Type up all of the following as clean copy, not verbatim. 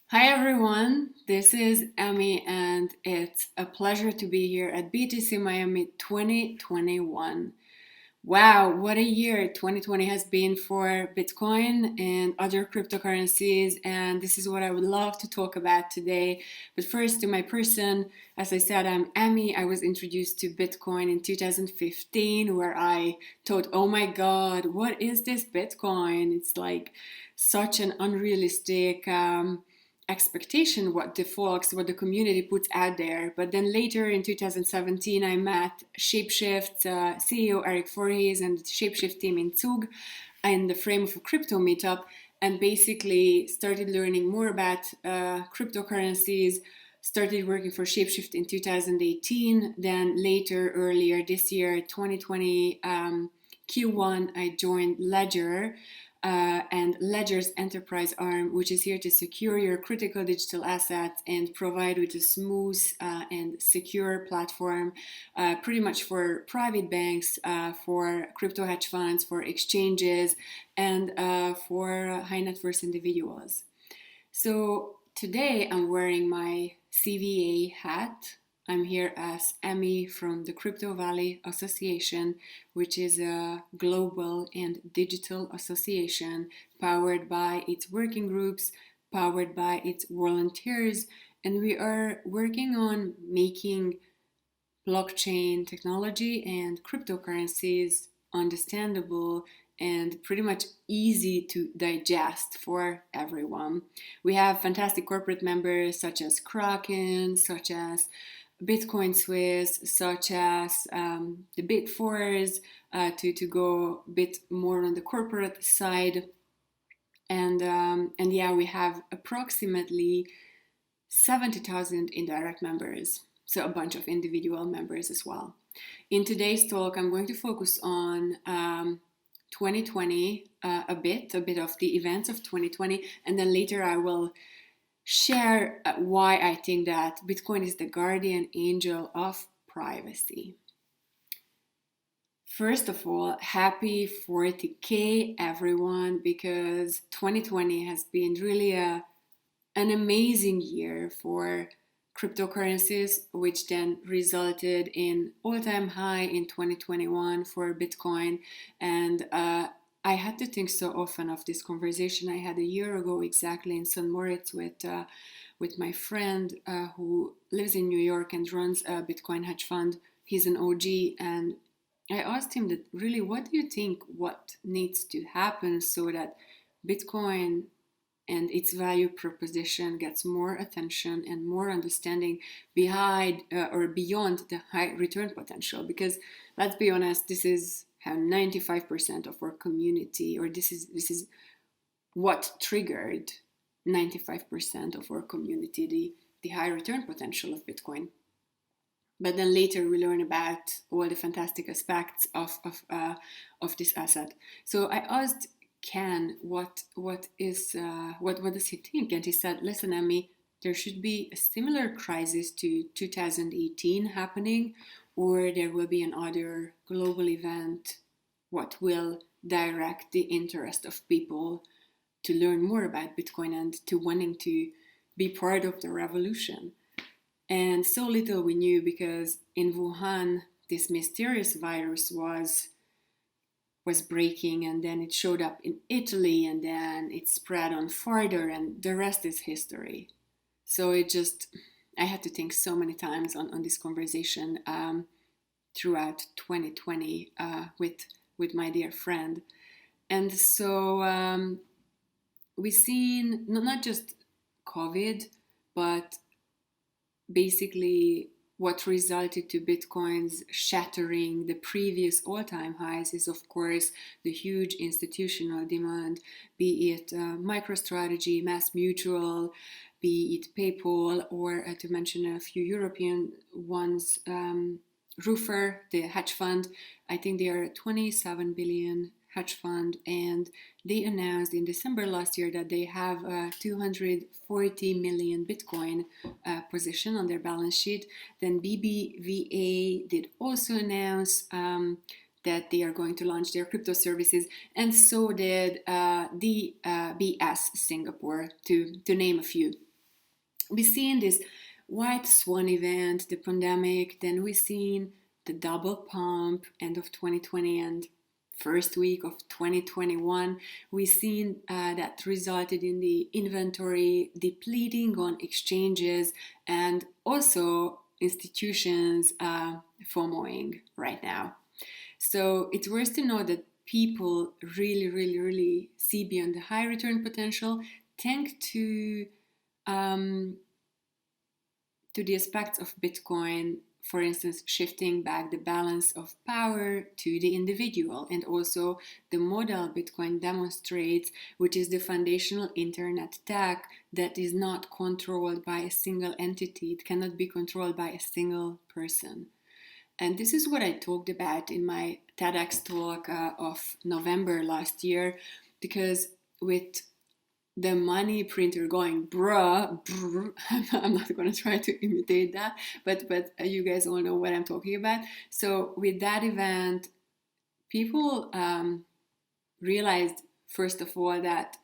Hi everyone, this is Emi, and it's a pleasure to be here at BTC Miami 2021. Wow, what a year 2020 has been for Bitcoin and other cryptocurrencies, and this is what I would love to talk about today. But first, to my person, as I said, I'm Emi. I was introduced to Bitcoin in 2015, where I thought, oh my god, what is this Bitcoin? It's like such an unrealistic expectation what the community puts out there. But then later in 2017 I met Shapeshift CEO Eric Voorhees and the Shapeshift team in Zug in the frame of a crypto meetup, and basically started learning more about cryptocurrencies. Started working for Shapeshift in 2018. Then later, earlier this year, 2020 Q1, I joined Ledger, and Ledger's enterprise arm, which is here to secure your critical digital assets and provide with a smooth and secure platform, pretty much for private banks, for crypto hedge funds, for exchanges, and for high net worth individuals. So today I'm wearing my CVA hat. I'm here as Emi from the Crypto Valley Association, which is a global and digital association powered by its working groups, powered by its volunteers, and we are working on making blockchain technology and cryptocurrencies understandable and pretty much easy to digest for everyone. We have fantastic corporate members such as Kraken, such as Bitcoin Swiss, such as the Big Fours, to go a bit more on the corporate side. And yeah, we have approximately 70,000 indirect members, so a bunch of individual members as well. In today's talk, I'm going to focus on 2020 a bit of the events of 2020, and then later I will share why I think that Bitcoin is the guardian angel of privacy. First of all, happy 40K everyone, because 2020 has been really an amazing year for cryptocurrencies, which then resulted in all-time high in 2021 for Bitcoin. And I had to think so often of this conversation I had a year ago exactly in St. Moritz with my friend who lives in New York and runs a Bitcoin hedge fund. He's an OG, and I asked him that really, what do you think what needs to happen so that Bitcoin and its value proposition gets more attention and more understanding behind or beyond the high return potential? Because let's be honest, this is how 95% of our community, or this is what triggered 95% of our community, the high return potential of Bitcoin. But then later we learn about all the fantastic aspects of this asset. So I asked Ken what does he think, and he said, "Listen, Emmy, there should be a similar crisis to 2018 happening, or there will be another global event what will direct the interest of people to learn more about Bitcoin and to wanting to be part of the revolution." And so little we knew, because in Wuhan, this mysterious virus was breaking, and then it showed up in Italy, and then it spread on farther, and the rest is history. So I had to think so many times on this conversation throughout 2020 with my dear friend. And so we've seen not just COVID, but basically what resulted to Bitcoin's shattering the previous all-time highs is, of course, the huge institutional demand, be it MicroStrategy, Mass Mutual, be it PayPal, or to mention a few European ones, Roofer, the hedge fund. I think they are a 27 billion hedge fund, and they announced in December last year that they have a 240 million Bitcoin position on their balance sheet. Then BBVA did also announce that they are going to launch their crypto services, and so did DBS Singapore, to name a few. we've seen this white swan event, the pandemic, then we've seen the double pump end of 2020 and first week of 2021. We've seen that resulted in the inventory depleting on exchanges and also institutions FOMOing right now. So it's worth to know that people really see beyond the high return potential, thanks um, to the aspects of Bitcoin, for instance, shifting back the balance of power to the individual, and also the model Bitcoin demonstrates, which is the foundational internet tech that is not controlled by a single entity. It cannot be controlled by a single person. And this is what I talked about in my TEDx talk of November last year, because with the money printer going bruh, brr, I'm not going to try to imitate that, but you guys all know what I'm talking about. So with that event, people realized, first of all, that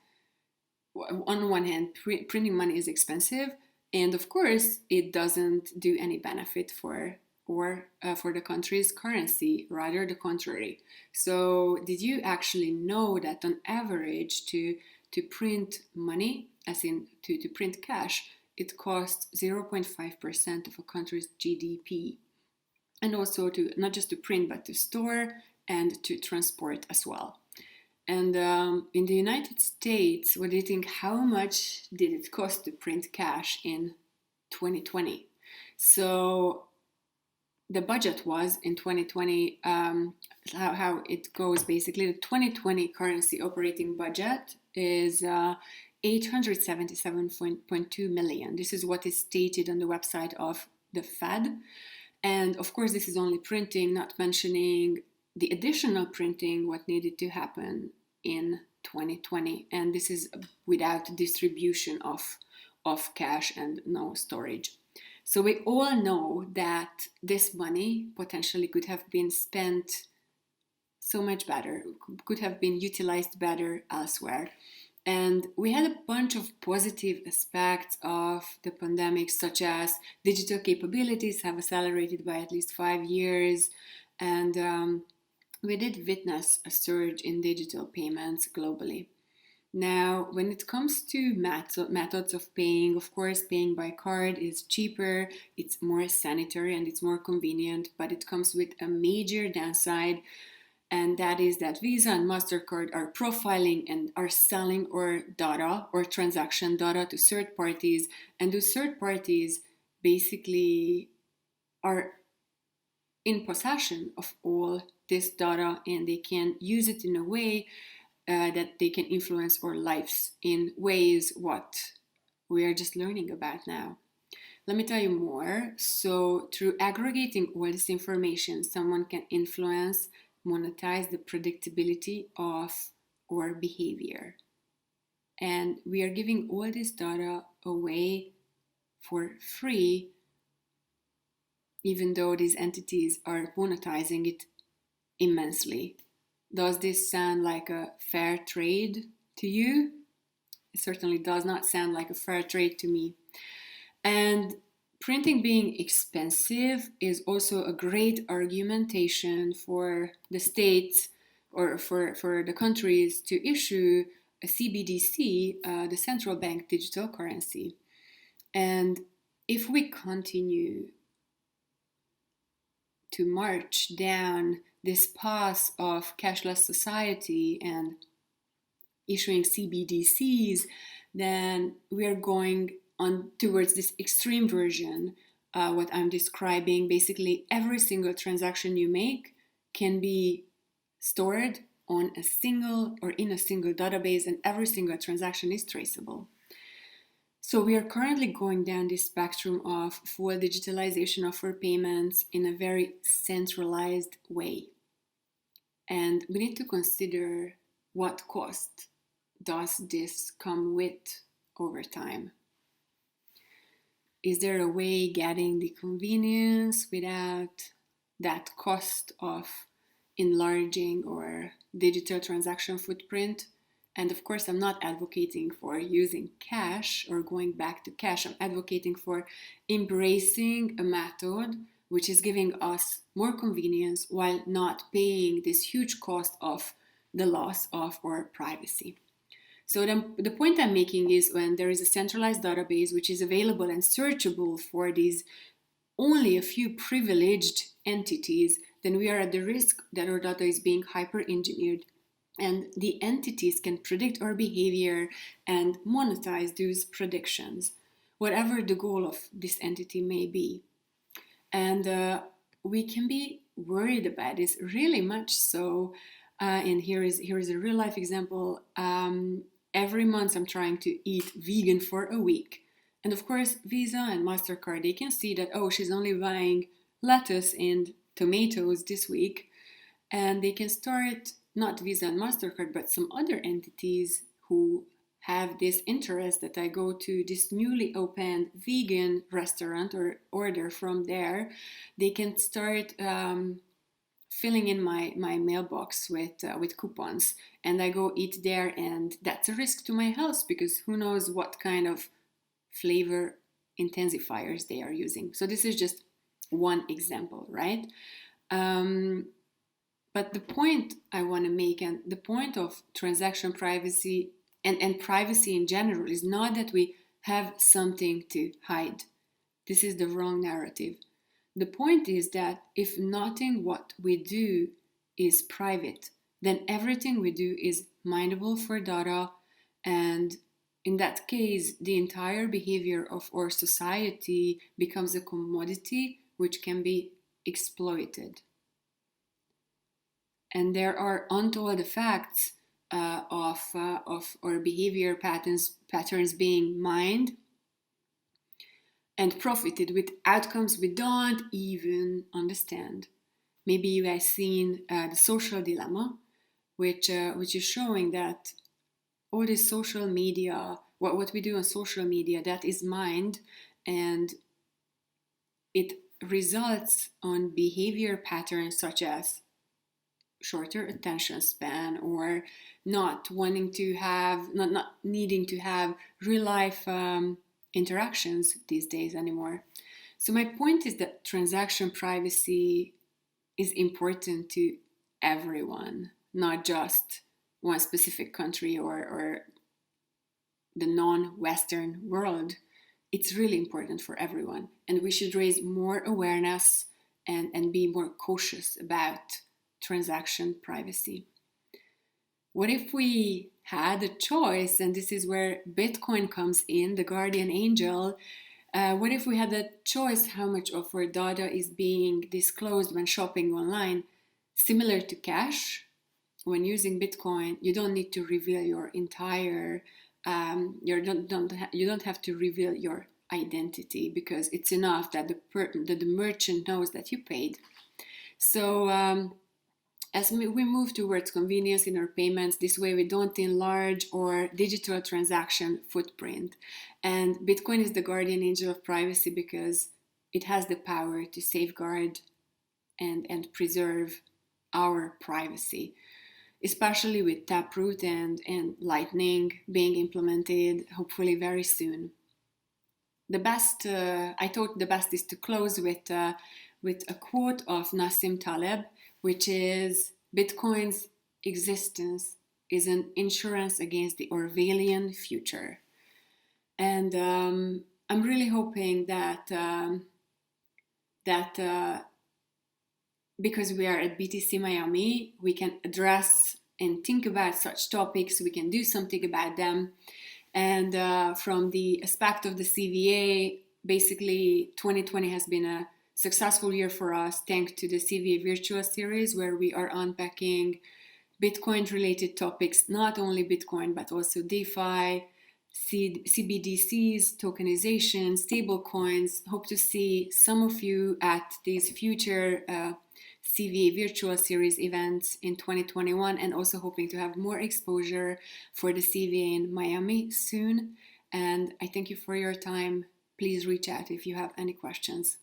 on one hand, printing money is expensive, and of course, it doesn't do any benefit for the country's currency, rather the contrary. So did you actually know that on average to print money, as in to print cash, it costs 0.5% of a country's GDP? And also to not just to print, but to store and to transport as well. And in the United States, what do you think? How much did it cost to print cash in 2020? So the budget was in 2020, how it goes basically. The 2020 currency operating budget is 877.2 million. This is what is stated on the website of the Fed. And of course, this is only printing, not mentioning the additional printing, what needed to happen in 2020. And this is without distribution of cash and no storage. So we all know that this money potentially could have been spent so much better, could have been utilized better elsewhere. And we had a bunch of positive aspects of the pandemic, such as digital capabilities have accelerated by at least 5 years. And we did witness a surge in digital payments globally. Now, when it comes to methods of paying, of course, paying by card is cheaper, it's more sanitary, and it's more convenient, but it comes with a major downside, and that is that Visa and MasterCard are profiling and are selling our data or transaction data to third parties, and those third parties basically are in possession of all this data, and they can use it in a way that they can influence our lives in ways what we are just learning about now. Let me tell you more. So through aggregating all this information, someone can influence, monetize the predictability of our behavior. And we are giving all this data away for free, even though these entities are monetizing it immensely. Does this sound like a fair trade to you? It certainly does not sound like a fair trade to me. And printing being expensive is also a great argumentation for the states or for the countries to issue a CBDC, the central bank digital currency. And if we continue to march down this path of cashless society and issuing CBDCs, then we are going on towards this extreme version, what I'm describing. Basically, every single transaction you make can be stored on a single or in a single database, and every single transaction is traceable. So we are currently going down this spectrum of full digitalization of our payments in a very centralized way. And we need to consider what cost does this come with over time. Is there a way getting the convenience without that cost of enlarging our digital transaction footprint? And of course, I'm not advocating for using cash or going back to cash. I'm advocating for embracing a method which is giving us more convenience while not paying this huge cost of the loss of our privacy. So the point I'm making is when there is a centralized database which is available and searchable for these only a few privileged entities, then we are at the risk that our data is being hyper-engineered, and the entities can predict our behavior and monetize those predictions, whatever the goal of this entity may be. And we can be worried about this, really much so. And here is a real life example. Every month I'm trying to eat vegan for a week. And of course, Visa and MasterCard, they can see that, oh, she's only buying lettuce and tomatoes this week. And they can start, not Visa and MasterCard, but some other entities who have this interest that I go to this newly opened vegan restaurant or order from there. They can start filling in my mailbox with coupons, and I go eat there, and that's a risk to my health because who knows what kind of flavor intensifiers they are using. So this is just one example, right? But the point I want to make, and the point of transaction privacy and privacy in general, is not that we have something to hide. This is the wrong narrative. The point is that if nothing what we do is private, then everything we do is mineable for data, and in that case, the entire behavior of our society becomes a commodity which can be exploited. And there are untold effects of our behavior patterns being mined and profited with outcomes we don't even understand. Maybe you guys seen the social dilemma, which is showing that all this social media, what we do on social media, that is mined, and it results on behavior patterns such as shorter attention span, or not wanting to have, not needing to have real life interactions these days anymore. So my point is that transaction privacy is important to everyone, not just one specific country or the non-Western world. It's really important for everyone, and we should raise more awareness and be more cautious about transaction privacy. What if we had a choice, and this is where Bitcoin comes in, the guardian angel? What if we had a choice how much of our data is being disclosed when shopping online? Similar to cash, when using Bitcoin, you don't need to reveal your entire, you don't have to reveal your identity, because it's enough that the merchant knows that you paid. So as we move towards convenience in our payments, this way we don't enlarge our digital transaction footprint. And Bitcoin is the guardian angel of privacy because it has the power to safeguard and preserve our privacy, especially with Taproot and Lightning being implemented hopefully very soon. I thought the best is to close with a quote of Nassim Taleb, which is, Bitcoin's existence is an insurance against the Orwellian future. And I'm really hoping that because we are at BTC Miami, we can address and think about such topics, we can do something about them. And from the aspect of the CVA, basically 2020 has been a successful year for us thanks to the CVA Virtual Series, where we are unpacking Bitcoin related topics, not only Bitcoin, but also DeFi, CBDCs, tokenization, stablecoins. Hope to see some of you at these future CVA Virtual Series events in 2021, and also hoping to have more exposure for the CVA in Miami soon. And I thank you for your time. Please reach out if you have any questions.